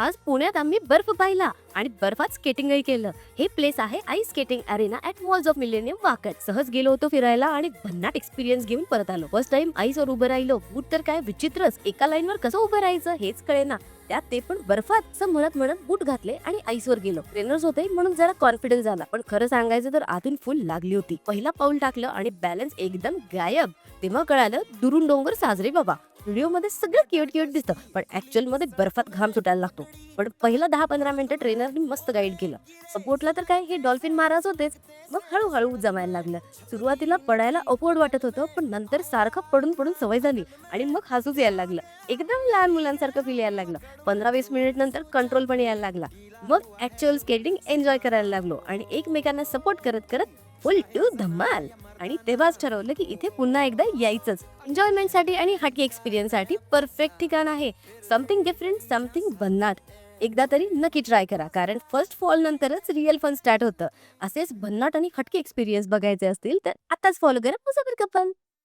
आज पुण्यात आम्ही बर्फ पाहिला आणि बर्फात स्केटिंगही केलं. हे प्लेस आहे ice skating Arena at walls of millennium Wakad. सहज गेलो होतो फिरायला आणि भन्नाट एक्सपिरियन्स घेऊन परत आलो. फर्स्ट टाइम आईसवर उभं राहिलो. बूट तर काय विचित्रच, एका लाईनवर कसं उभं राहायचं हेच कळेना. त्यात ते पण बर्फात. असं म्हणत म्हणत बूट घातले आणि आईसवर गेलो. ट्रेनर्स होते म्हणून जरा कॉन्फिडन्स आला, पण खरं सांगायचं तर आतून फुल लागली होती. पहिला पाऊल टाकलं आणि बॅलन्स एकदम गायब. तेव्हा कळालं दुरून डोंगर साजरे बाबा. व्हिडिओ मध्ये सगळं क्यूट क्यूट दिसतं, पण ऍक्च्युअल मध्ये बर्फात घाम सुटायला लागतो. पण पहिलं 10-15 मिनिटं ट्रेनरने मस्त गाईड केलं. सपोर्टला तर काय हे डॉल्फिन महाराज होतेच. मग हळूहळू जमायला लागलं. सुरुवातीला पडायला अपवर्ड वाटत होतं, पण नंतर सारखं पडून पडून सवय झाली आणि मग हसूच यायला लागलं. एकदम लहान मुलांसारखं फील यायला लागलं. 15-20 मिनिट नंतर कंट्रोल पण यायला लागला. मग ऍक्च्युअल स्केटिंग एन्जॉय करायला लागलो आणि एकमेकांना सपोर्ट करत करत फुल टू धमाल. आणि तेव्हाच ठरवलं की इथे पुन्हा एकदा यायचंच. एन्जॉयमेंटसाठी आणि हटके एक्सपिरियन्ससाठी परफेक्ट ठिकाण आहे. समथिंग डिफरंट, समथिंग भन्नाट. एकदा तरी नक्की ट्राय करा, कारण फर्स्ट फॉल नंतरच रिअल फन स्टार्ट होतं. असेच भन्नाट आणि हटके एक्सपिरियन्स बघायचे असतील तर आताच फॉलो करा मुसाफिर कपल.